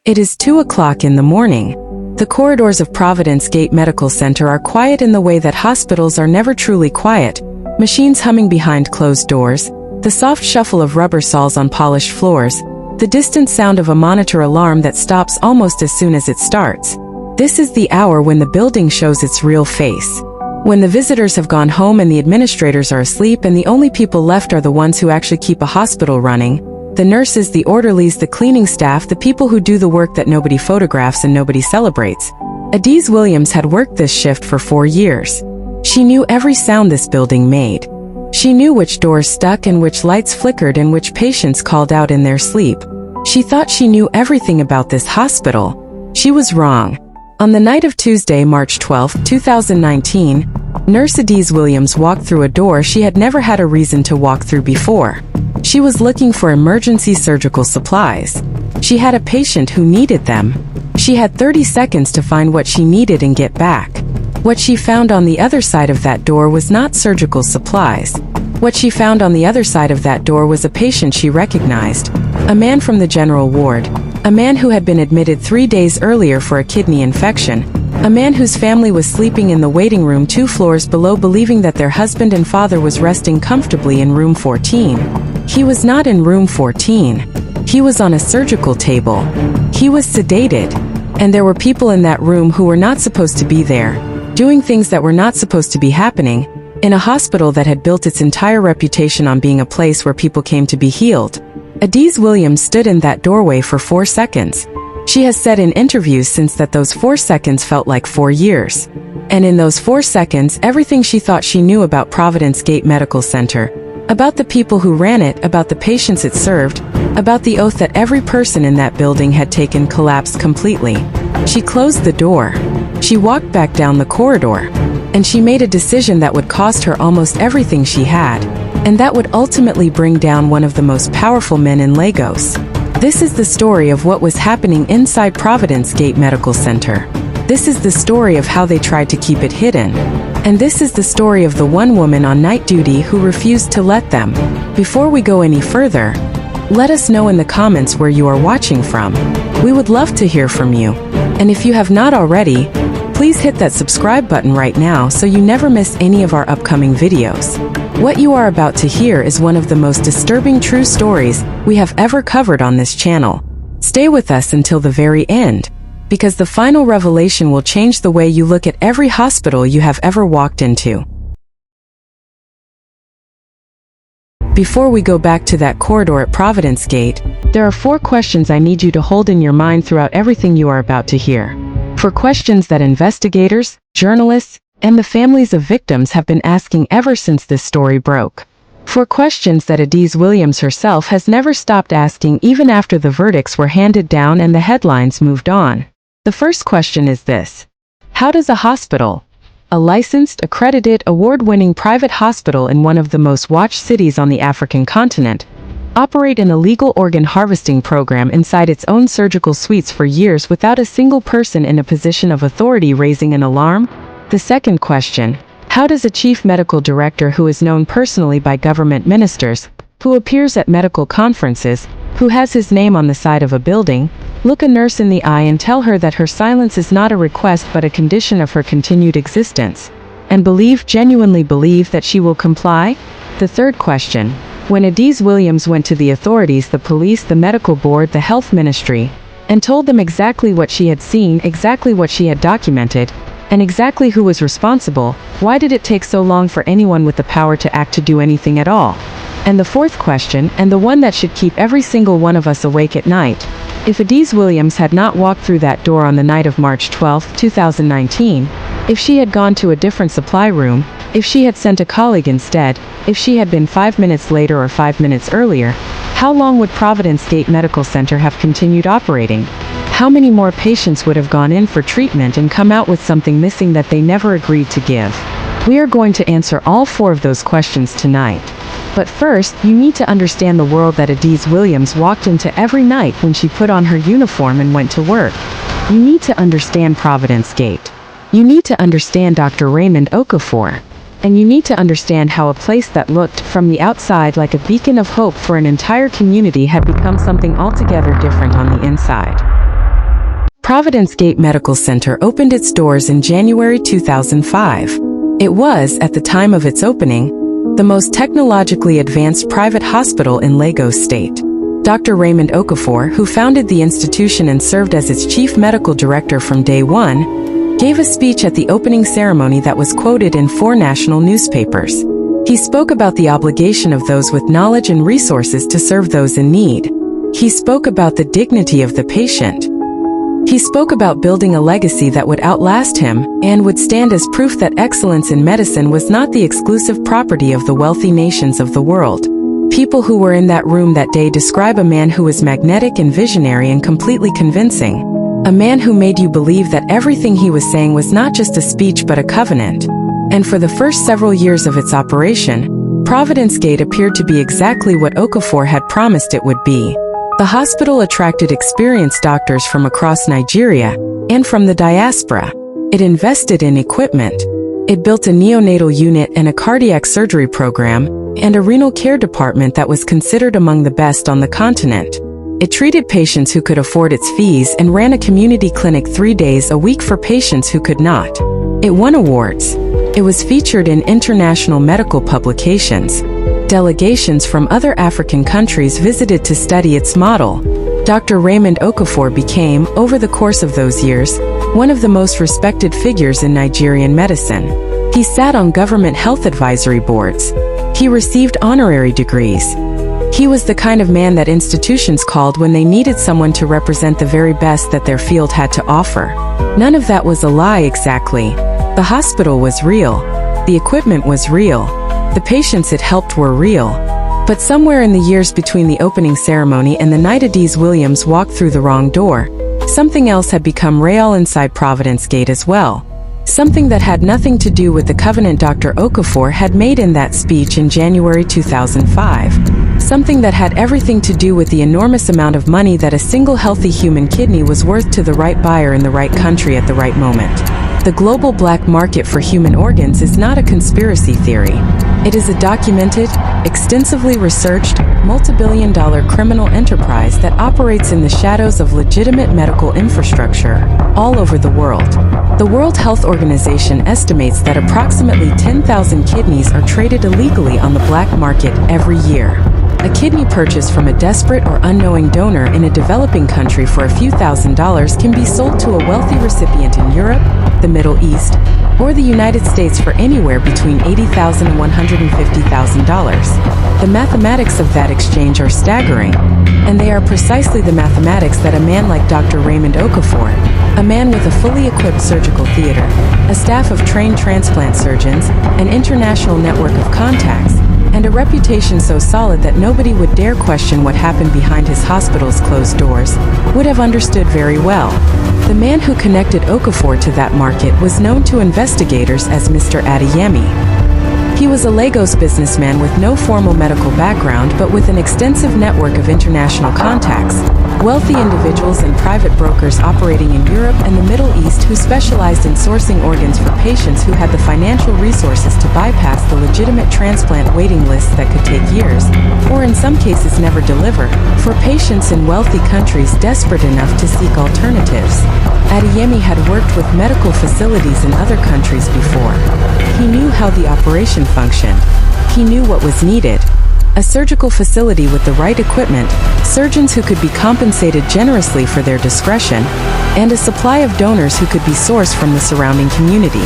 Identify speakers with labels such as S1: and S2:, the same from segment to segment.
S1: It is 2 o'clock in the morning. The corridors of Providence Gate Medical Center are quiet in the way that hospitals are never truly quiet. Machines humming behind closed doors, the soft shuffle of rubber soles on polished floors, the distant sound of a monitor alarm that stops almost as soon as it starts. This is the hour when the building shows its real face. When the visitors have gone home and the administrators are asleep and the only people left are the ones who actually keep a hospital running. The nurses, the orderlies, the cleaning staff, the people who do the work that nobody photographs and nobody celebrates. Adaeze Williams had worked this shift for 4 years. She knew every sound this building made. She knew which doors stuck and which lights flickered and which patients called out in their sleep. She thought she knew everything about this hospital. She was wrong. On the night of Tuesday, March 12, 2019, Nurse Adaeze Williams walked through a door she had never had a reason to walk through before. She was looking for emergency surgical supplies. She had a patient who needed them. She had 30 seconds to find what she needed and get back. What she found on the other side of that door was not surgical supplies. What she found on the other side of that door was a patient she recognized. A man from the general ward. A man who had been admitted 3 days earlier for a kidney infection. A man whose family was sleeping in the waiting room 2 floors below, believing that their husband and father was resting comfortably in room 14. He was not in room 14. He was on a surgical table. He was sedated. And there were people in that room who were not supposed to be there, doing things that were not supposed to be happening, in a hospital that had built its entire reputation on being a place where people came to be healed. Adaeze Williams stood in that doorway for 4 seconds. She has said in interviews since that those 4 seconds felt like 4 years. And in those 4 seconds, everything she thought she knew about Providence Gate Medical Center, about the people who ran it, about the patients it served, about the oath that every person in that building had taken, collapsed completely. She closed the door. She walked back down the corridor. And she made a decision that would cost her almost everything she had. And that would ultimately bring down one of the most powerful men in Lagos. This is the story of what was happening inside Providence Gate Medical Center. This is the story of how they tried to keep it hidden. And this is the story of the one woman on night duty who refused to let them. Before we go any further, let us know in the comments where you are watching from. We would love to hear from you. And if you have not already, please hit that subscribe button right now so you never miss any of our upcoming videos. What you are about to hear is one of the most disturbing true stories we have ever covered on this channel. Stay with us until the very end, because the final revelation will change the way you look at every hospital you have ever walked into. Before we go back to that corridor at Providence Gate, there are 4 questions I need you to hold in your mind throughout everything you are about to hear. 4 questions that investigators, journalists, and the families of victims have been asking ever since this story broke. 4 questions that Adaeze Williams herself has never stopped asking even after the verdicts were handed down and the headlines moved on. The first question is this: how does a hospital, a licensed, accredited, award-winning private hospital in one of the most watched cities on the African continent, operate an illegal organ harvesting program inside its own surgical suites for years without a single person in a position of authority raising an alarm? The second question: how does a chief medical director who is known personally by government ministers, who appears at medical conferences, who has his name on the side of a building, look a nurse in the eye and tell her that her silence is not a request but a condition of her continued existence, and genuinely believe that she will comply? The third question: when Adaeze Williams went to the authorities, the police, the medical board, the health ministry, and told them exactly what she had seen, exactly what she had documented, and exactly who was responsible, why did it take so long for anyone with the power to act to do anything at all? And the fourth question, and the one that should keep every single one of us awake at night: if Adaeze Williams had not walked through that door on the night of March 12, 2019, if she had gone to a different supply room, if she had sent a colleague instead, if she had been 5 minutes later or 5 minutes earlier, how long would Providence Gate Medical Center have continued operating? How many more patients would have gone in for treatment and come out with something missing that they never agreed to give? We are going to answer all 4 of those questions tonight. But first, you need to understand the world that Adaeze Williams walked into every night when she put on her uniform and went to work. You need to understand Providence Gate. You need to understand Dr. Raymond Okafor. And you need to understand how a place that looked, from the outside, like a beacon of hope for an entire community had become something altogether different on the inside. Providence Gate Medical Center opened its doors in January 2005. It was, at the time of its opening, the most technologically advanced private hospital in Lagos State. Dr. Raymond Okafor, who founded the institution and served as its chief medical director from day one, gave a speech at the opening ceremony that was quoted in 4 national newspapers. He spoke about the obligation of those with knowledge and resources to serve those in need. He spoke about the dignity of the patient. He spoke about building a legacy that would outlast him and would stand as proof that excellence in medicine was not the exclusive property of the wealthy nations of the world. People who were in that room that day describe a man who was magnetic and visionary and completely convincing. A man who made you believe that everything he was saying was not just a speech but a covenant. And for the first several years of its operation, Providence Gate appeared to be exactly what Okafor had promised it would be. The hospital attracted experienced doctors from across Nigeria and from the diaspora. It invested in equipment. It built a neonatal unit and a cardiac surgery program and a renal care department that was considered among the best on the continent. It treated patients who could afford its fees and ran a community clinic 3 days a week for patients who could not. It won awards. It was featured in international medical publications. Delegations from other African countries visited to study its model. Dr. Raymond Okafor became, over the course of those years, one of the most respected figures in Nigerian medicine. He sat on government health advisory boards. He received honorary degrees. He was the kind of man that institutions called when they needed someone to represent the very best that their field had to offer. None of that was a lie exactly. The hospital was real. The equipment was real. The patients it helped were real. But somewhere in the years between the opening ceremony and the night Adaeze Williams walked through the wrong door, something else had become real inside Providence Gate as well. Something that had nothing to do with the covenant Dr. Okafor had made in that speech in January 2005. Something that had everything to do with the enormous amount of money that a single healthy human kidney was worth to the right buyer in the right country at the right moment. The global black market for human organs is not a conspiracy theory. It is a documented, extensively researched, multi-billion-dollar criminal enterprise that operates in the shadows of legitimate medical infrastructure all over the world. The World Health Organization estimates that approximately 10,000 kidneys are traded illegally on the black market every year. A kidney purchased from a desperate or unknowing donor in a developing country for a few $1,000s can be sold to a wealthy recipient in Europe, the Middle East, or the United States for anywhere between $80,000 and $150,000. The mathematics of that exchange are staggering, and they are precisely the mathematics that a man like Dr. Raymond Okafor, a man with a fully equipped surgical theater, a staff of trained transplant surgeons, an international network of contacts, and a reputation so solid that nobody would dare question what happened behind his hospital's closed doors, would have understood very well. The man who connected Okafor to that market was known to investigators as Mr. Adeyemi. He was a Lagos businessman with no formal medical background but with an extensive network of international contacts, wealthy individuals and private brokers operating in Europe and the Middle East who specialized in sourcing organs for patients who had the financial resources to bypass the legitimate transplant waiting lists that could take years, or in some cases never deliver, for patients in wealthy countries desperate enough to seek alternatives. Adeyemi had worked with medical facilities in other countries before. He knew how the operation functioned. He knew what was needed. A surgical facility with the right equipment, surgeons who could be compensated generously for their discretion, and a supply of donors who could be sourced from the surrounding community.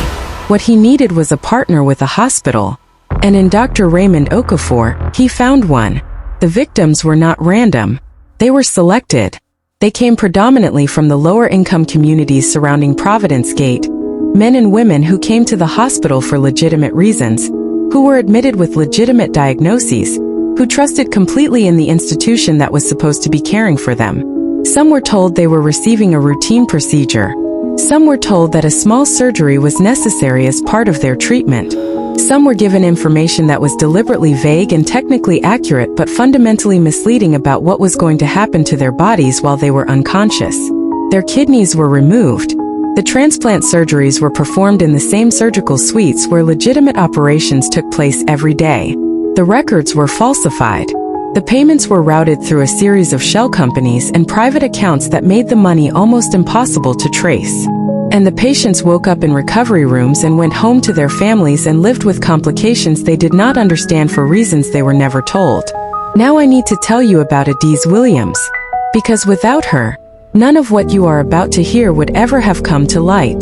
S1: What he needed was a partner with a hospital. And in Dr. Raymond Okafor, he found one. The victims were not random. They were selected. They came predominantly from the lower-income communities surrounding Providence Gate, men and women who came to the hospital for legitimate reasons, who were admitted with legitimate diagnoses, who trusted completely in the institution that was supposed to be caring for them. Some were told they were receiving a routine procedure. Some were told that a small surgery was necessary as part of their treatment. Some were given information that was deliberately vague and technically accurate but fundamentally misleading about what was going to happen to their bodies while they were unconscious. Their kidneys were removed. The transplant surgeries were performed in the same surgical suites where legitimate operations took place every day. The records were falsified. The payments were routed through a series of shell companies and private accounts that made the money almost impossible to trace. And the patients woke up in recovery rooms and went home to their families and lived with complications they did not understand for reasons they were never told. Now I need to tell you about Adaeze Williams. Because without her, none of what you are about to hear would ever have come to light.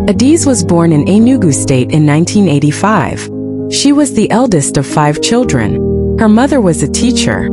S1: Adaeze was born in Enugu State in 1985. She was the eldest of 5 children. Her mother was a teacher.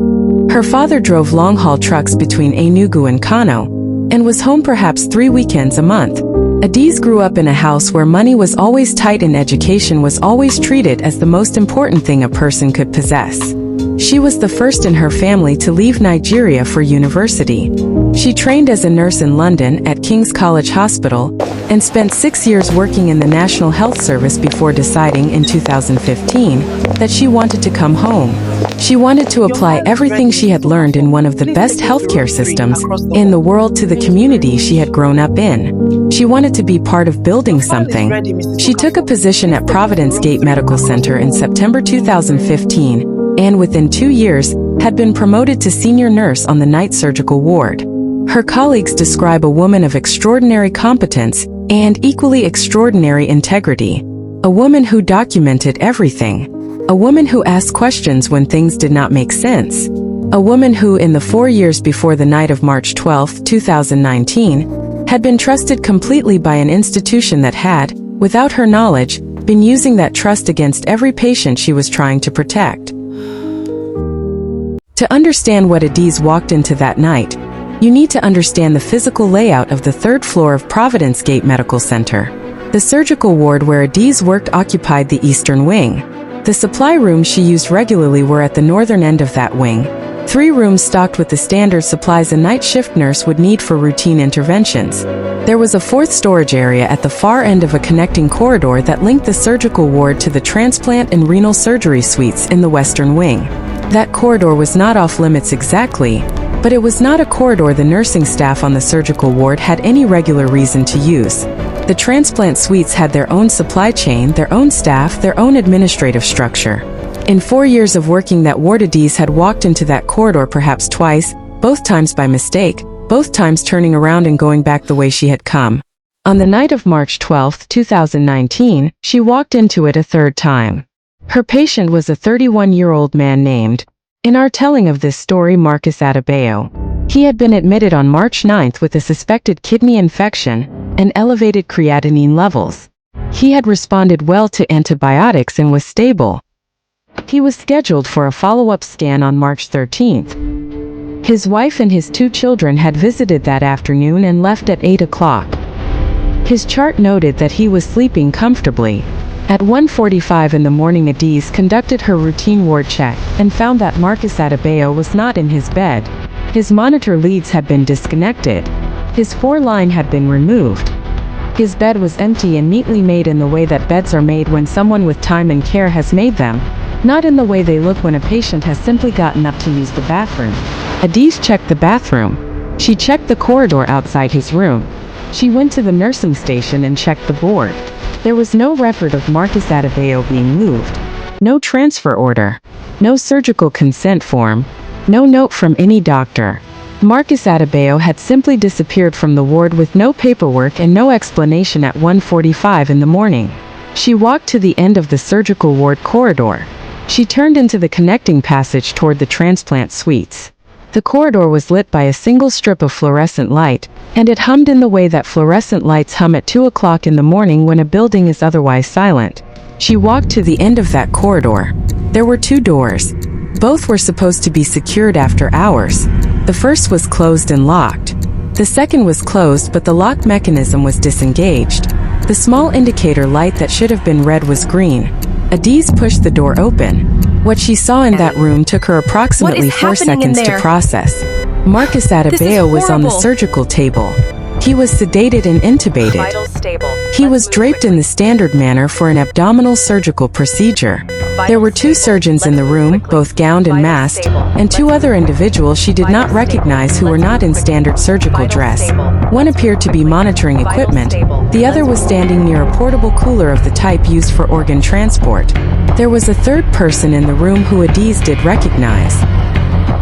S1: Her father drove long-haul trucks between Enugu and Kano, and was home perhaps 3 weekends a month. Adaeze grew up in a house where money was always tight and education was always treated as the most important thing a person could possess. She was the first in her family to leave Nigeria for university. She trained as a nurse in London at King's College Hospital and spent 6 years working in the National Health Service before deciding in 2015 that she wanted to come home. She wanted to apply everything she had learned in one of the best healthcare systems in the world to the community she had grown up in. She wanted to be part of building something. She took a position at Providence Medical Center in September 2015, and within 2 years, had been promoted to senior nurse on the night surgical ward. Her colleagues describe a woman of extraordinary competence and equally extraordinary integrity. A woman who documented everything. A woman who asked questions when things did not make sense. A woman who, in the 4 years before the night of March 12, 2019, had been trusted completely by an institution that had, without her knowledge, been using that trust against every patient she was trying to protect. To understand what Adaeze walked into that night, you need to understand the physical layout of the 3rd floor of Providence Medical Center. The surgical ward where Adaeze worked occupied the eastern wing. The supply rooms she used regularly were at the northern end of that wing. 3 rooms stocked with the standard supplies a night shift nurse would need for routine interventions. There was a 4th storage area at the far end of a connecting corridor that linked the surgical ward to the transplant and renal surgery suites in the western wing. That corridor was not off limits exactly, but it was not a corridor the nursing staff on the surgical ward had any regular reason to use. The transplant suites had their own supply chain, their own staff, their own administrative structure. In 4 years of working that ward, Adaeze had walked into that corridor perhaps twice, both times by mistake, both times turning around and going back the way she had come. On the night of March 12, 2019, she walked into it a 3rd time. Her patient was a 31-year-old man named, in our telling of this story, Marcus Adebayo. He had been admitted on March 9 with a suspected kidney infection and elevated creatinine levels. He had responded well to antibiotics and was stable. He was scheduled for a follow-up scan on March 13. His wife and his 2 children had visited that afternoon and left at 8 o'clock. His chart noted that he was sleeping comfortably. At 1:45 in the morning, Adaeze conducted her routine ward check and found that Marcus Adebayo was not in his bed. His monitor leads had been disconnected. His 4-line had been removed. His bed was empty and neatly made in the way that beds are made when someone with time and care has made them, not in the way they look when a patient has simply gotten up to use the bathroom. Adaeze checked the bathroom. She checked the corridor outside his room. She went to the nursing station and checked the board. There was no record of Marcus Adebayo being moved. No transfer order. No surgical consent form. No note from any doctor. Marcus Adebayo had simply disappeared from the ward with no paperwork and no explanation at 1:45 in the morning. She walked to the end of the surgical ward corridor. She turned into the connecting passage toward the transplant suites. The corridor was lit by a single strip of fluorescent light, and it hummed in the way that fluorescent lights hum at 2 o'clock in the morning when a building is otherwise silent. She walked to the end of that corridor. There were 2 doors. Both were supposed to be secured after hours. The first was closed and locked. The second was closed, but the lock mechanism was disengaged. The small indicator light that should have been red was green. Adaeze pushed the door open. What she saw in that room took her approximately 4 seconds to process. Marcus Adebayo was on the surgical table. He was sedated and intubated. He was draped in the standard manner for an abdominal surgical procedure. There were 2 surgeons in the room, both gowned and masked, and 2 other individuals she did not recognize who were not in standard surgical dress. One appeared to be monitoring equipment. The other was standing near a portable cooler of the type used for organ transport. There was a 3rd person in the room who Adaeze did recognize.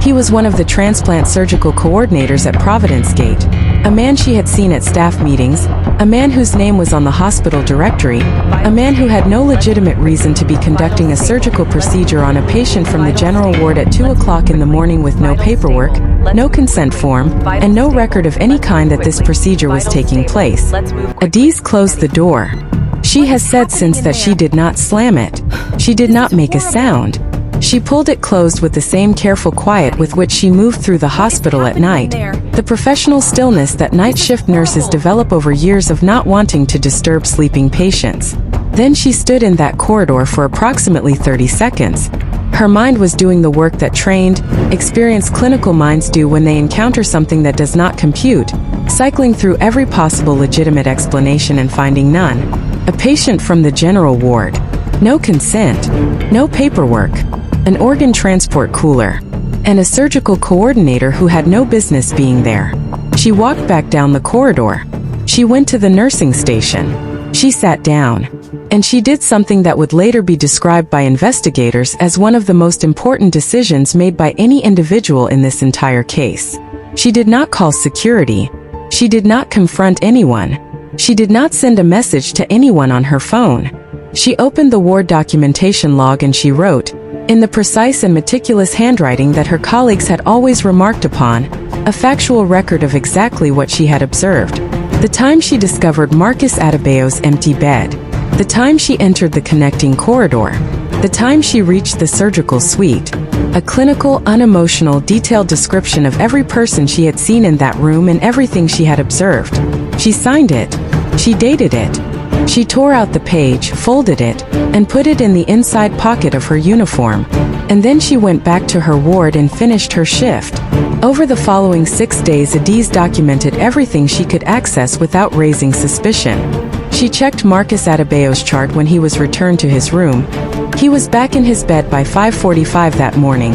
S1: He was one of the transplant surgical coordinators at Providence Gate, a man she had seen at staff meetings, a man whose name was on the hospital directory, a man who had no legitimate reason to be conducting a surgical procedure on a patient from the general ward at 2 o'clock in the morning with no paperwork, no consent form, and no record of any kind that this procedure was taking place. Adaeze closed the door. She has said since that she did not slam it. She did not make a sound. She pulled it closed with the same careful quiet with which she moved through the hospital at night, the professional stillness that night shift nurses develop over years of not wanting to disturb sleeping patients. Then she stood in that corridor for approximately 30 seconds. Her mind was doing the work that trained, experienced clinical minds do when they encounter something that does not compute, cycling through every possible legitimate explanation and finding none. A patient from the general ward. No consent. No paperwork. An organ transport cooler. And a surgical coordinator who had no business being there. She walked back down the corridor. She went to the nursing station. She sat down. And she did something that would later be described by investigators as one of the most important decisions made by any individual in this entire case. She did not call security. She did not confront anyone. She did not send a message to anyone on her phone. She opened the ward documentation log and she wrote, in the precise and meticulous handwriting that her colleagues had always remarked upon, a factual record of exactly what she had observed. The time she discovered Marcus Adebayo's empty bed. The time she entered the connecting corridor. The time she reached the surgical suite. A clinical, unemotional, detailed description of every person she had seen in that room and everything she had observed. She signed it. She dated it. She tore out the page, folded it, and put it in the inside pocket of her uniform. And then she went back to her ward and finished her shift. Over the following 6 days, Adaeze documented everything she could access without raising suspicion. She checked Marcus Adebayo's chart when he was returned to his room. He was back in his bed by 5:45 that morning.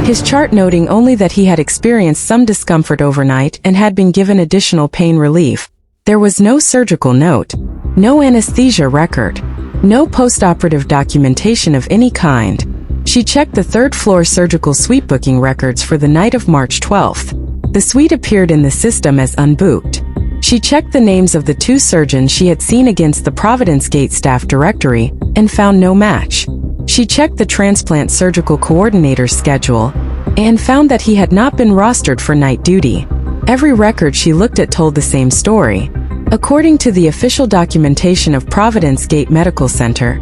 S1: His chart noting only that he had experienced some discomfort overnight and had been given additional pain relief. There was no surgical note, no anesthesia record, no post-operative documentation of any kind. She checked the third-floor surgical suite booking records for the night of March 12th. The suite appeared in the system as unbooked. She checked the names of the 2 surgeons she had seen against the Providence Gate staff directory and found no match. She checked the transplant surgical coordinator's schedule and found that he had not been rostered for night duty. Every record she looked at told the same story. According to the official documentation of Providence Gate Medical Center,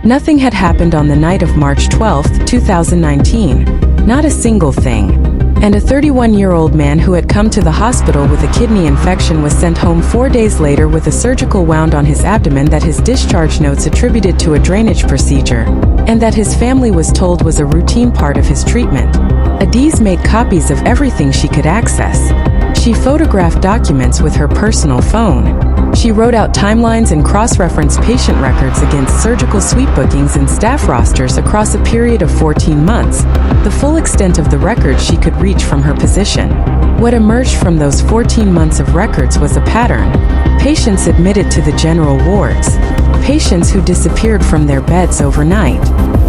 S1: nothing had happened on the night of March 12, 2019. Not a single thing. And a 31-year-old man who had come to the hospital with a kidney infection was sent home 4 days later with a surgical wound on his abdomen that his discharge notes attributed to a drainage procedure, and that his family was told was a routine part of his treatment. Adaeze made copies of everything she could access. She photographed documents with her personal phone. She wrote out timelines and cross-referenced patient records against surgical suite bookings and staff rosters across a period of 14 months, the full extent of the records she could reach from her position. What emerged from those 14 months of records was a pattern. Patients admitted to the general wards. Patients who disappeared from their beds overnight.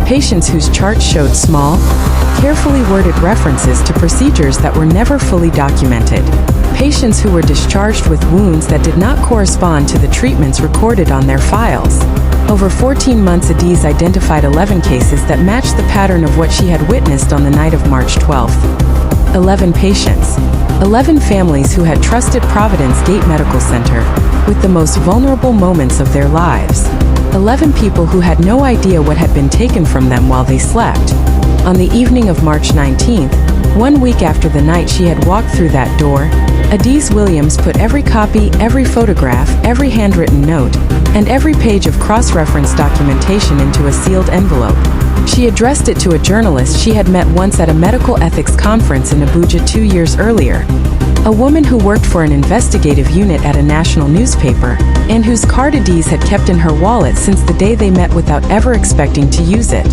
S1: Patients whose charts showed small, carefully worded references to procedures that were never fully documented. Patients who were discharged with wounds that did not correspond to the treatments recorded on their files. Over 14 months, Adaeze identified 11 cases that matched the pattern of what she had witnessed on the night of March 12th. 11 patients. 11 families who had trusted Providence Gate Medical Center with the most vulnerable moments of their lives. 11 people who had no idea what had been taken from them while they slept. On the evening of March 19th, 1 week after the night she had walked through that door, Adaeze Williams put every copy, every photograph, every handwritten note, and every page of cross-reference documentation into a sealed envelope. She addressed it to a journalist she had met once at a medical ethics conference in Abuja 2 years earlier. A woman who worked for an investigative unit at a national newspaper, and whose card Adaeze had kept in her wallet since the day they met without ever expecting to use it.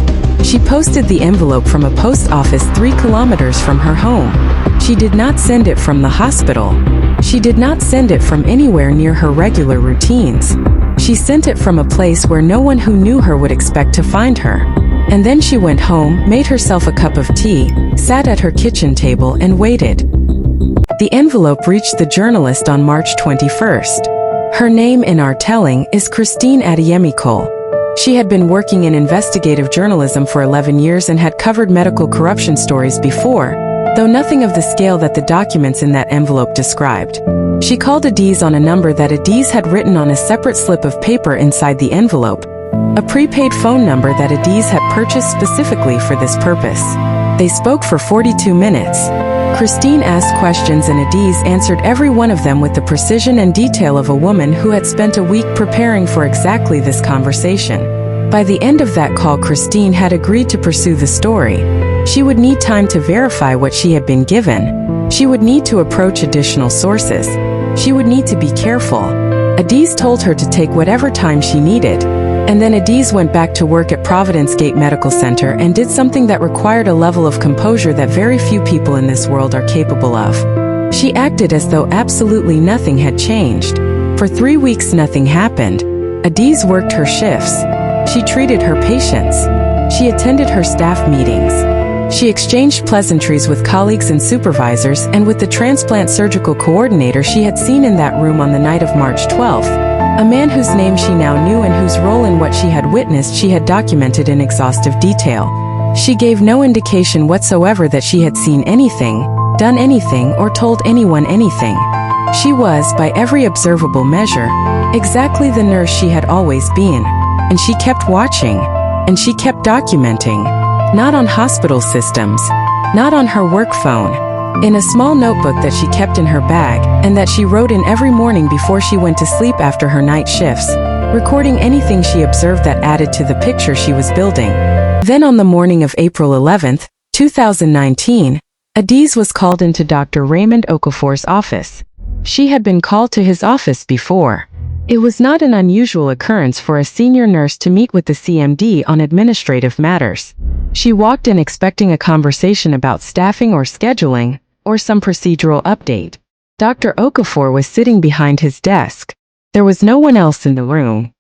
S1: She posted the envelope from a post office 3 kilometers from her home. She did not send it from the hospital. She did not send it from anywhere near her regular routines. She sent it from a place where no one who knew her would expect to find her. And then she went home, made herself a cup of tea, sat at her kitchen table and waited. The envelope reached the journalist on March 21st. Her name in our telling is Christine Adaeze. She had been working in investigative journalism for 11 years and had covered medical corruption stories before, though nothing of the scale that the documents in that envelope described. She called Adaeze on a number that Adaeze had written on a separate slip of paper inside the envelope, a prepaid phone number that Adaeze had purchased specifically for this purpose. They spoke for 42 minutes. Christine asked questions and Adaeze answered every one of them with the precision and detail of a woman who had spent a week preparing for exactly this conversation. By the end of that call, Christine had agreed to pursue the story. She would need time to verify what she had been given. She would need to approach additional sources. She would need to be careful. Adaeze told her to take whatever time she needed. And then Adaeze went back to work at Providence Medical Center and did something that required a level of composure that very few people in this world are capable of. She acted as though absolutely nothing had changed. For 3 weeks nothing happened. Adaeze worked her shifts. She treated her patients. She attended her staff meetings. She exchanged pleasantries with colleagues and supervisors and with the transplant surgical coordinator she had seen in that room on the night of March 12th. A man whose name she now knew and whose role in what she had witnessed she had documented in exhaustive detail. She gave no indication whatsoever that she had seen anything, done anything, or told anyone anything. She was, by every observable measure, exactly the nurse she had always been. And she kept watching. And she kept documenting. Not on hospital systems. Not on her work phone. In a small notebook that she kept in her bag, and that she wrote in every morning before she went to sleep after her night shifts, recording anything she observed that added to the picture she was building. Then on the morning of April 11, 2019, Adaeze was called into Dr. Raymond Okafor's office. She had been called to his office before. It was not an unusual occurrence for a senior nurse to meet with the CMD on administrative matters. She walked in expecting a conversation about staffing or scheduling, or some procedural update. Dr. Okafor was sitting behind his desk. There was no one else in the room.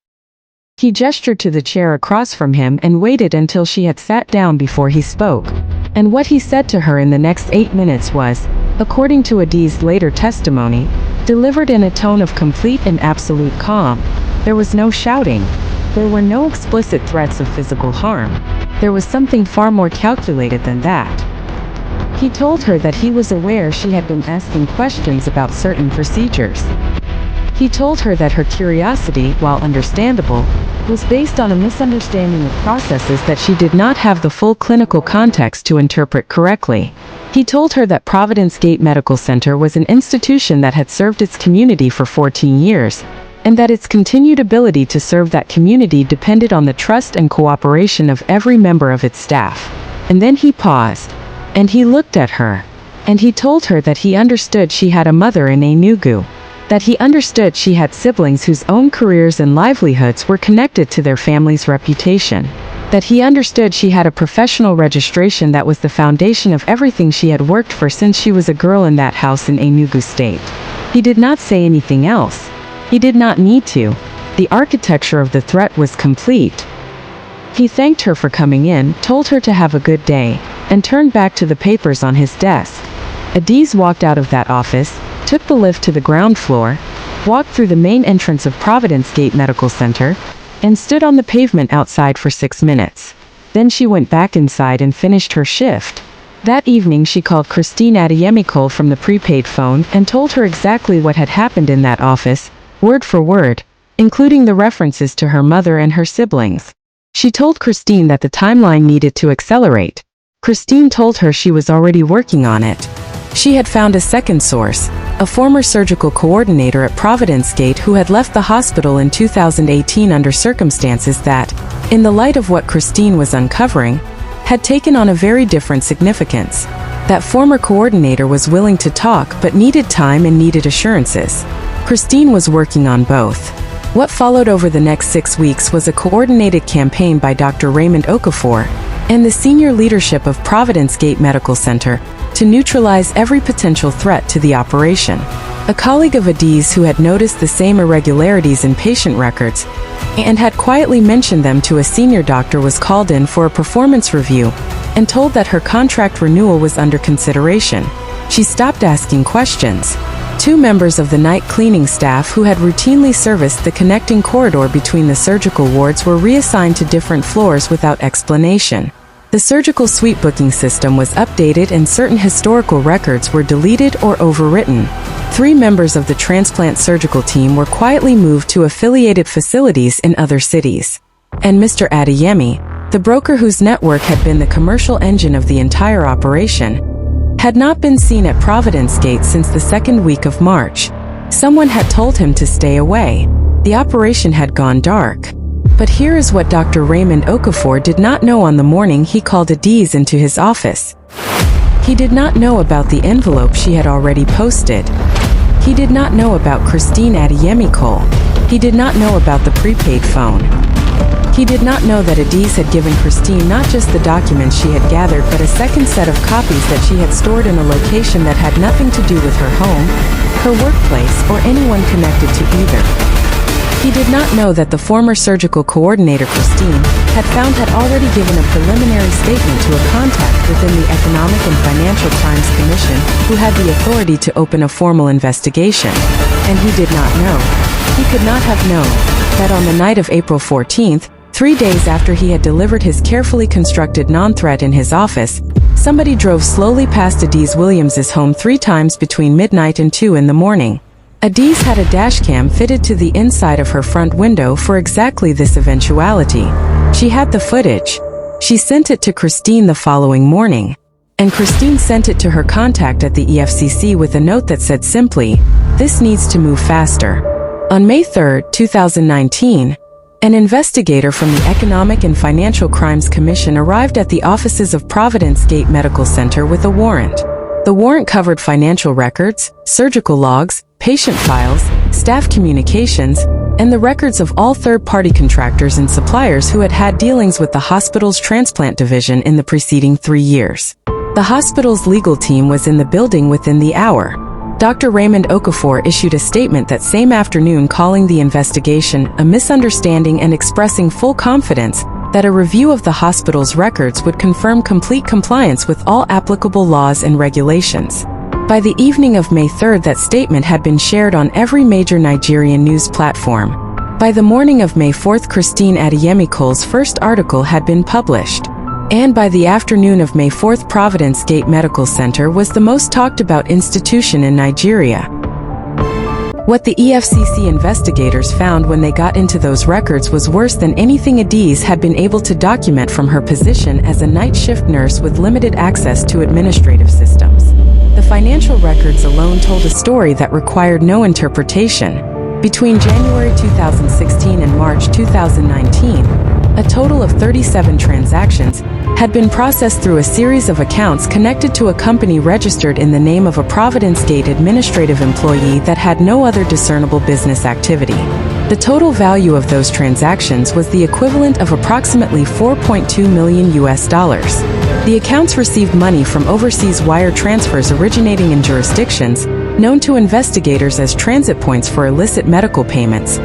S1: He gestured to the chair across from him and waited until she had sat down before he spoke. And what he said to her in the next 8 minutes was, according to Adaeze's later testimony, delivered in a tone of complete and absolute calm. There was no shouting. There were no explicit threats of physical harm. There was something far more calculated than that. He told her that he was aware she had been asking questions about certain procedures. He told her that her curiosity, while understandable, was based on a misunderstanding of processes that she did not have the full clinical context to interpret correctly. He told her that Providence Medical Center was an institution that had served its community for 14 years, and that its continued ability to serve that community depended on the trust and cooperation of every member of its staff. And then he paused, and he looked at her, and he told her that he understood she had a mother in Enugu, that he understood she had siblings whose own careers and livelihoods were connected to their family's reputation, that he understood she had a professional registration that was the foundation of everything she had worked for since she was a girl in that house in Enugu State. He did not say anything else. He did not need to. The architecture of the threat was complete. He thanked her for coming in, told her to have a good day, and turned back to the papers on his desk. Adaeze walked out of that office, took the lift to the ground floor, walked through the main entrance of Providence Medical Center, and stood on the pavement outside for 6 minutes. Then she went back inside and finished her shift. That evening she called Christine Adaeze from the prepaid phone and told her exactly what had happened in that office, word for word, including the references to her mother and her siblings. She told Christine that the timeline needed to accelerate. Christine told her she was already working on it. She had found a second source, a former surgical coordinator at Providence who had left the hospital in 2018 under circumstances that, in the light of what Christine was uncovering, had taken on a very different significance. That former coordinator was willing to talk but needed time and needed assurances. Christine was working on both. What followed over the next 6 weeks was a coordinated campaign by Dr. Raymond Okafor and the senior leadership of Providence Medical Center to neutralize every potential threat to the operation. A colleague of Adaeze who had noticed the same irregularities in patient records and had quietly mentioned them to a senior doctor was called in for a performance review and told that her contract renewal was under consideration. She stopped asking questions. 2 members of the night cleaning staff who had routinely serviced the connecting corridor between the surgical wards were reassigned to different floors without explanation. The surgical suite booking system was updated and certain historical records were deleted or overwritten. 3 members of the transplant surgical team were quietly moved to affiliated facilities in other cities. And Mr. Adeyemi, the broker whose network had been the commercial engine of the entire operation, had not been seen at Providence Gate since the 2nd week of March. Someone had told him to stay away. The operation had gone dark. But here is what Dr. Raymond Okafor did not know on the morning he called Adaeze into his office. He did not know about the envelope she had already posted. He did not know about Christine Adeyemi Cole. He did not know about the prepaid phone. He did not know that Adaeze had given Christine not just the documents she had gathered but a second set of copies that she had stored in a location that had nothing to do with her home, her workplace, or anyone connected to either. He did not know that the former surgical coordinator Christine had already given a preliminary statement to a contact within the Economic and Financial Crimes Commission who had the authority to open a formal investigation. And he did not know. He could not have known that on the night of April 14th, 3 days after he had delivered his carefully constructed non-threat in his office, somebody drove slowly past Adaeze Williams's home 3 times between midnight and 2 in the morning. Adaeze had a dashcam fitted to the inside of her front window for exactly this eventuality. She had the footage. She sent it to Christine the following morning. And Christine sent it to her contact at the EFCC with a note that said simply, "This needs to move faster." On May 3, 2019, an investigator from the Economic and Financial Crimes Commission arrived at the offices of Providence Gate Medical Center with a warrant. The warrant covered financial records, surgical logs, patient files, staff communications, and the records of all third-party contractors and suppliers who had had dealings with the hospital's transplant division in the preceding 3 years. The hospital's legal team was in the building within the hour. Dr. Raymond Okafor issued a statement that same afternoon calling the investigation a misunderstanding and expressing full confidence that a review of the hospital's records would confirm complete compliance with all applicable laws and regulations. By the evening of May 3, that statement had been shared on every major Nigerian news platform. By the morning of May 4, Christine Adeyemi Cole's first article had been published. And by the afternoon of May 4, Providence Gate Medical Center was the most talked about institution in Nigeria. What the EFCC investigators found when they got into those records was worse than anything Adaeze had been able to document from her position as a night shift nurse with limited access to administrative systems. The financial records alone told a story that required no interpretation. Between January 2016 and March 2019, a total of 37 transactions had been processed through a series of accounts connected to a company registered in the name of a Providence Gate administrative employee that had no other discernible business activity. The total value of those transactions was the equivalent of approximately $4.2 million. The accounts received money from overseas wire transfers originating in jurisdictions known to investigators as transit points for illicit medical payments: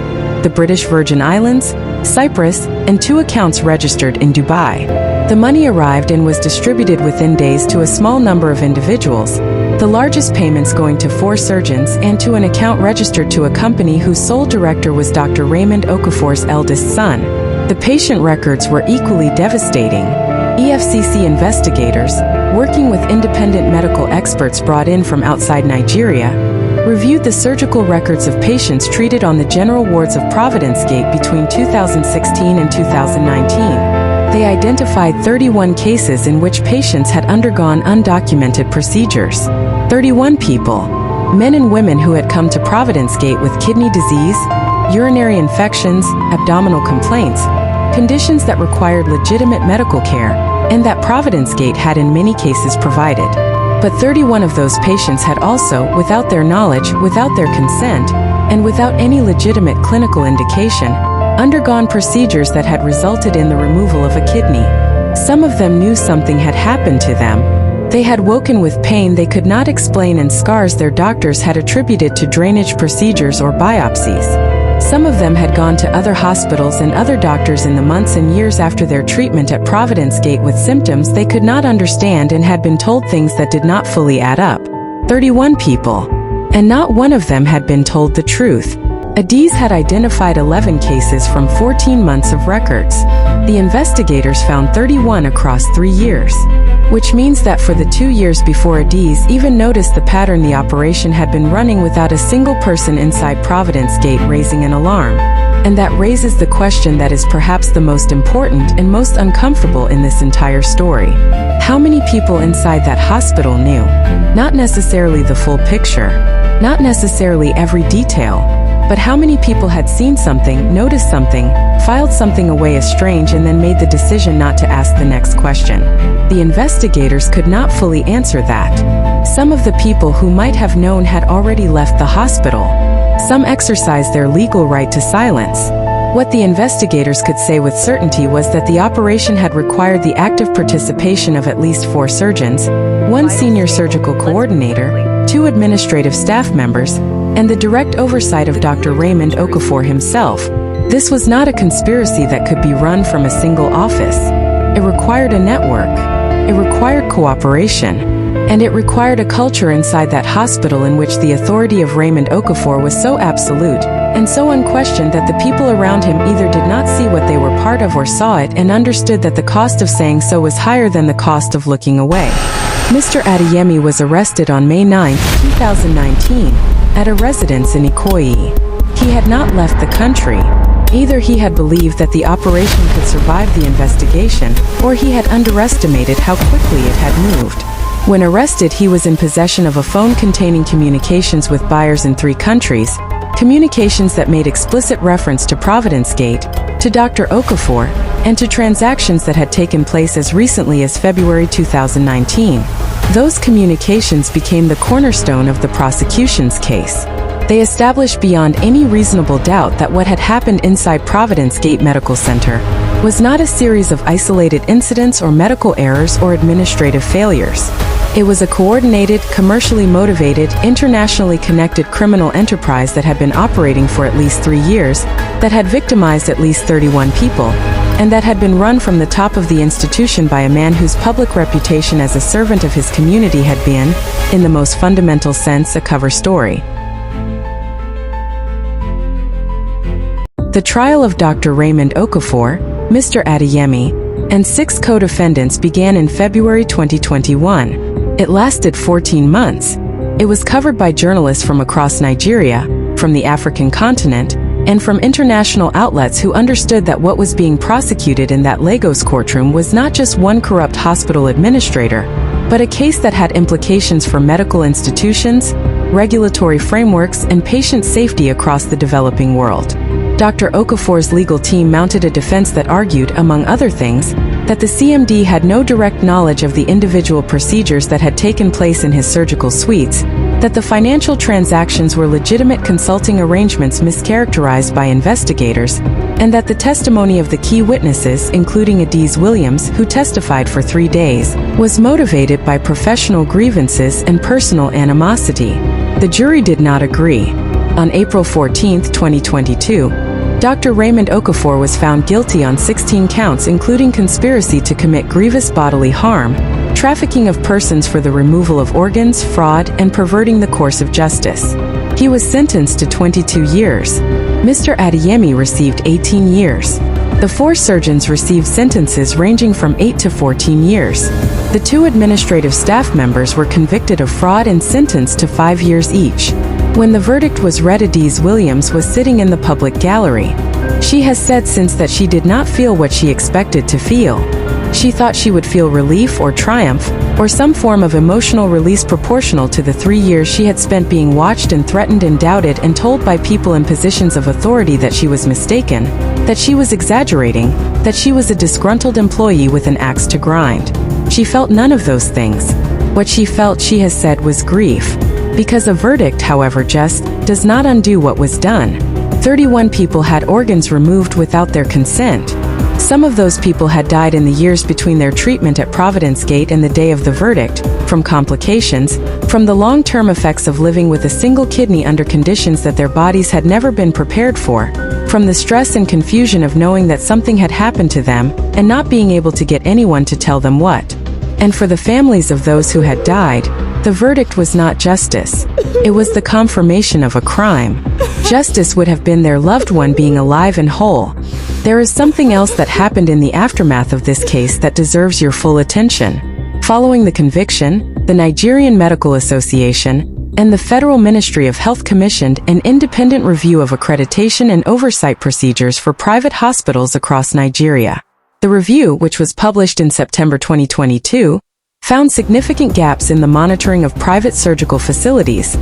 S1: the British Virgin Islands, Cyprus, and 2 accounts registered in Dubai. The money arrived and was distributed within days to a small number of individuals, the largest payments going to 4 surgeons and to an account registered to a company whose sole director was Dr. Raymond Okafor's eldest son. The patient records were equally devastating. EFCC investigators, working with independent medical experts brought in from outside Nigeria, reviewed the surgical records of patients treated on the general wards of Providence Gate between 2016 and 2019. They identified 31 cases in which patients had undergone undocumented procedures. 31 people, men and women who had come to Providence Gate with kidney disease, urinary infections, abdominal complaints, conditions that required legitimate medical care, and that Providence Gate had in many cases provided. But 31 of those patients had also, without their knowledge, without their consent, and without any legitimate clinical indication, undergone procedures that had resulted in the removal of a kidney. Some of them knew something had happened to them, They had woken with pain they could not explain and scars their doctors had attributed to drainage procedures or biopsies. Some of them had gone to other hospitals and other doctors in the months and years after their treatment at Providence Gate with symptoms they could not understand and had been told things that did not fully add up. 31 people. And not one of them had been told the truth. Adaeze had identified 11 cases from 14 months of records. The investigators found 31 across 3 years. Which means that for the 2 years before Adaeze even noticed the pattern, the operation had been running without a single person inside Providence Gate raising an alarm. And that raises the question that is perhaps the most important and most uncomfortable in this entire story. How many people inside that hospital knew? Not necessarily the full picture, not necessarily every detail, but how many people had seen something, noticed something, filed something away as strange and then made the decision not to ask the next question? The investigators could not fully answer that. Some of the people who might have known had already left the hospital. Some exercised their legal right to silence. What the investigators could say with certainty was that the operation had required the active participation of at least 4 surgeons, 1 senior surgical coordinator, 2 administrative staff members, and the direct oversight of Dr. Raymond Okafor himself. This was not a conspiracy that could be run from a single office. It required a network. It required cooperation. And it required a culture inside that hospital in which the authority of Raymond Okafor was so absolute and so unquestioned that the people around him either did not see what they were part of or saw it and understood that the cost of saying so was higher than the cost of looking away. Mr. Adeyemi was arrested on May 9, 2019, at a residence in Ikoyi. He had not left the country. Either he had believed that the operation could survive the investigation, or he had underestimated how quickly it had moved. When arrested, he was in possession of a phone containing communications with buyers in 3 countries, communications that made explicit reference to Providence Gate, to Dr. Okafor, and to transactions that had taken place as recently as February 2019. Those communications became the cornerstone of the prosecution's case. They established beyond any reasonable doubt that what had happened inside Providence Gate Medical Center was not a series of isolated incidents or medical errors or administrative failures. It was a coordinated, commercially motivated, internationally connected criminal enterprise that had been operating for at least 3 years, that had victimized at least 31 people, and that had been run from the top of the institution by a man whose public reputation as a servant of his community had been, in the most fundamental sense, a cover story. The trial of Dr. Raymond Okafor, Mr. Adeyemi, and 6 co-defendants began in February 2021. It lasted 14 months. It was covered by journalists from across Nigeria, from the African continent, and from international outlets who understood that what was being prosecuted in that Lagos courtroom was not just one corrupt hospital administrator, but a case that had implications for medical institutions, regulatory frameworks, and patient safety across the developing world. Dr. Okafor's legal team mounted a defense that argued, among other things, that the CMD had no direct knowledge of the individual procedures that had taken place in his surgical suites, that the financial transactions were legitimate consulting arrangements mischaracterized by investigators, and that the testimony of the key witnesses, including Adaeze Williams, who testified for 3 days, was motivated by professional grievances and personal animosity. The jury did not agree. On April 14, 2022, Dr. Raymond Okafor was found guilty on 16 counts including conspiracy to commit grievous bodily harm, trafficking of persons for the removal of organs, fraud, and perverting the course of justice. He was sentenced to 22 years. Mr. Adeyemi received 18 years. The 4 surgeons received sentences ranging from 8 to 14 years. The 2 administrative staff members were convicted of fraud and sentenced to 5 years each. When the verdict was read, Adaeze Williams was sitting in the public gallery. She has said since that she did not feel what she expected to feel. She thought she would feel relief or triumph, or some form of emotional release proportional to the 3 years she had spent being watched and threatened and doubted and told by people in positions of authority that she was mistaken, that she was exaggerating, that she was a disgruntled employee with an axe to grind. She felt none of those things. What she felt, she has said, was grief. Because a verdict, however just, does not undo what was done. 31 people had organs removed without their consent. Some of those people had died in the years between their treatment at Providence Gate and the day of the verdict, from complications, from the long-term effects of living with a single kidney under conditions that their bodies had never been prepared for, from the stress and confusion of knowing that something had happened to them and not being able to get anyone to tell them what. And for the families of those who had died, the verdict was not justice. It was the confirmation of a crime. Justice would have been their loved one being alive and whole. There is something else that happened in the aftermath of this case that deserves your full attention. Following the conviction, the Nigerian Medical Association and the Federal Ministry of Health commissioned an independent review of accreditation and oversight procedures for private hospitals across Nigeria. The review, which was published in September 2022, found significant gaps in the monitoring of private surgical facilities,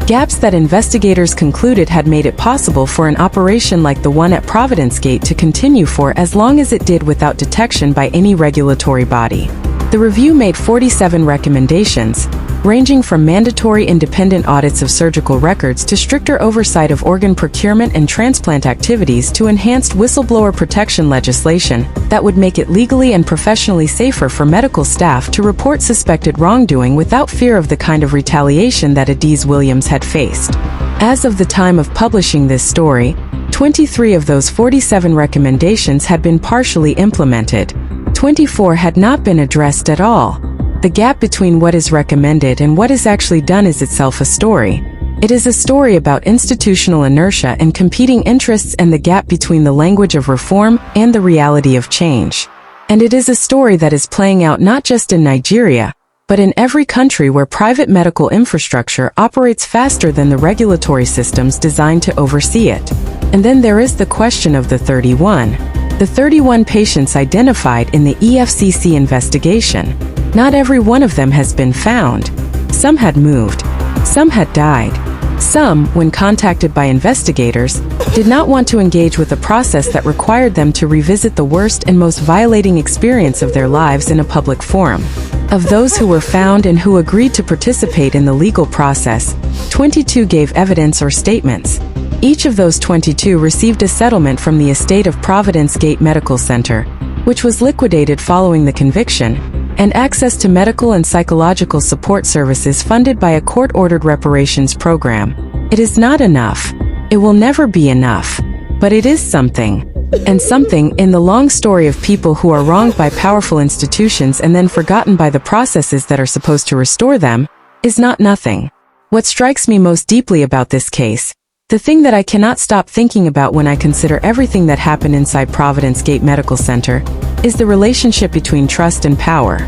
S1: gaps that investigators concluded had made it possible for an operation like the one at Providence Gate to continue for as long as it did without detection by any regulatory body. The review made 47 recommendations, ranging from mandatory independent audits of surgical records to stricter oversight of organ procurement and transplant activities to enhanced whistleblower protection legislation that would make it legally and professionally safer for medical staff to report suspected wrongdoing without fear of the kind of retaliation that Adaeze Williams had faced. As of the time of publishing this story, 23 of those 47 recommendations had been partially implemented. 24 had not been addressed at all. The gap between what is recommended and what is actually done is itself a story. It is a story about institutional inertia and competing interests and the gap between the language of reform and the reality of change. And it is a story that is playing out not just in Nigeria, but in every country where private medical infrastructure operates faster than the regulatory systems designed to oversee it. And then there is the question of the 31 patients identified in the EFCC investigation. Not every one of them has been found. Some had moved. Some had died. Some, when contacted by investigators, did not want to engage with a process that required them to revisit the worst and most violating experience of their lives in a public forum. Of those who were found and who agreed to participate in the legal process, 22 gave evidence or statements. Each of those 22 received a settlement from the estate of Providence Gate Medical Center, which was liquidated following the conviction, and access to medical and psychological support services funded by a court-ordered reparations program. It is not enough. It will never be enough. But it is something. And something, in the long story of people who are wronged by powerful institutions and then forgotten by the processes that are supposed to restore them, is not nothing. What strikes me most deeply about this case, the thing that I cannot stop thinking about when I consider everything that happened inside Providence Gate Medical Center, is the relationship between trust and power.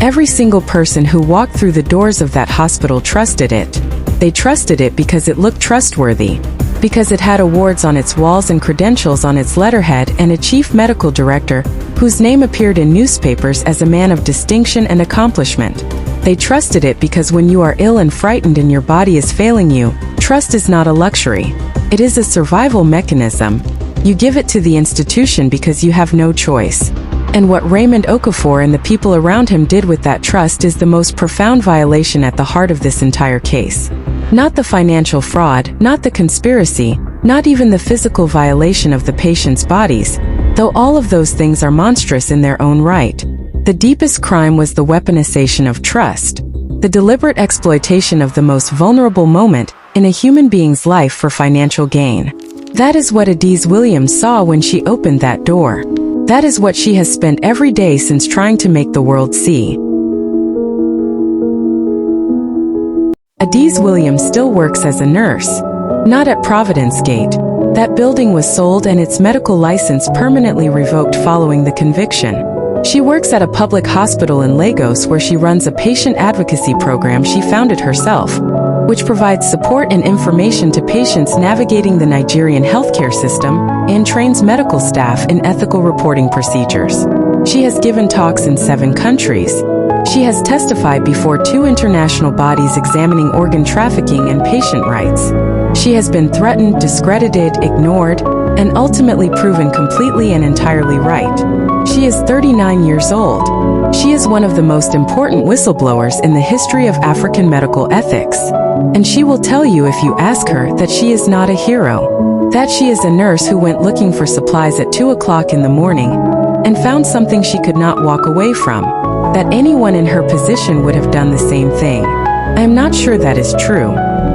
S1: Every single person who walked through the doors of that hospital trusted it. They trusted it because it looked trustworthy, because it had awards on its walls and credentials on its letterhead and a chief medical director whose name appeared in newspapers as a man of distinction and accomplishment. They trusted it because when you are ill and frightened and your body is failing you, trust is not a luxury. It is a survival mechanism. You give it to the institution because you have no choice. And what Raymond Okafor and the people around him did with that trust is the most profound violation at the heart of this entire case. Not the financial fraud, not the conspiracy, not even the physical violation of the patient's bodies, though all of those things are monstrous in their own right. The deepest crime was the weaponization of trust, the deliberate exploitation of the most vulnerable moment in a human being's life for financial gain. That is what Adaeze Williams saw when she opened that door. That is what she has spent every day since trying to make the world see. Adaeze Williams still works as a nurse. Not at Providence Gate. That building was sold and its medical license permanently revoked following the conviction. She works at a public hospital in Lagos where she runs a patient advocacy program she founded herself, which provides support and information to patients navigating the Nigerian healthcare system and trains medical staff in ethical reporting procedures. She has given talks in 7 countries. She has testified before 2 international bodies examining organ trafficking and patient rights. She has been threatened, discredited, ignored, and ultimately proven completely and entirely right. She is 39 years old. She is one of the most important whistleblowers in the history of African medical ethics. And she will tell you if you ask her that she is not a hero. That she is a nurse who went looking for supplies at 2 o'clock in the morning and found something she could not walk away from. that anyone in her position would have done the same thing. I am not sure that is true.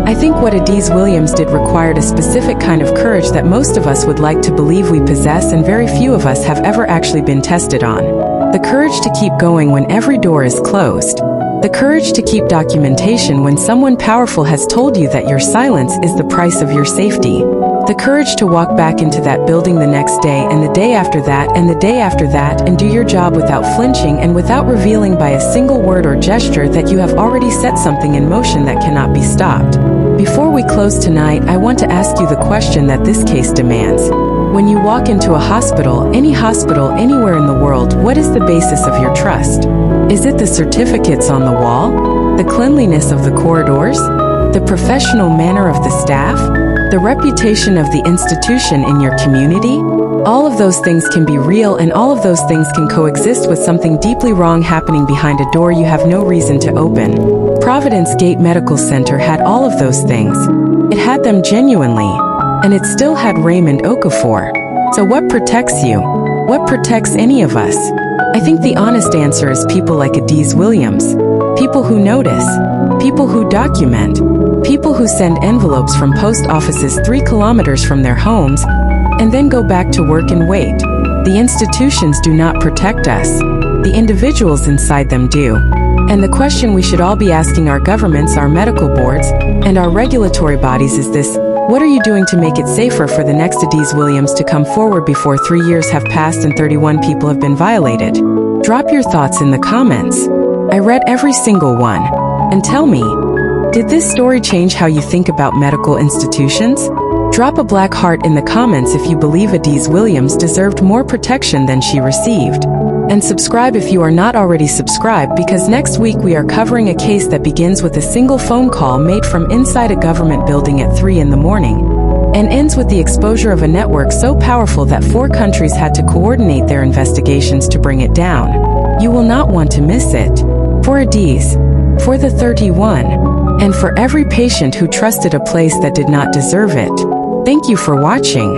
S1: I think what Adaeze Williams did required a specific kind of courage that most of us would like to believe we possess and very few of us have ever actually been tested on. The courage to keep going when every door is closed. The courage to keep documentation when someone powerful has told you that your silence is the price of your safety. The courage to walk back into that building the next day and the day after that and the day after that and do your job without flinching and without revealing by a single word or gesture that you have already set something in motion that cannot be stopped. Before we close tonight, I want to ask you the question that this case demands. When you walk into a hospital anywhere in the world, what is the basis of your trust? Is it the certificates on the wall? The cleanliness of the corridors? The professional manner of the staff? The reputation of the institution in your community? All of those things can be real, and all of those things can coexist with something deeply wrong happening behind a door you have no reason to open. Providence Gate Medical Center had all of those things. It had them genuinely. And it still had Raymond Okafor. So what protects you? What protects any of us? I think the honest answer is people like Adaeze Williams. People who notice. People who document. People who send envelopes from post offices 3 kilometers from their homes and then go back to work and wait. The institutions do not protect us. The individuals inside them do. And the question we should all be asking our governments, our medical boards, and our regulatory bodies is this: what are you doing to make it safer for the next Adaeze Williams to come forward before 3 years have passed and 31 people have been violated? Drop your thoughts in the comments. I read every single one. And tell me, did this story change how you think about medical institutions? Drop a black heart in the comments if you believe Adaeze Williams deserved more protection than she received. And subscribe if you are not already subscribed, because next week we are covering a case that begins with a single phone call made from inside a government building at 3 in the morning and ends with the exposure of a network so powerful that 4 countries had to coordinate their investigations to bring it down. You will not want to miss it. For Adaeze, for the 31, and for every patient who trusted a place that did not deserve it. Thank you for watching.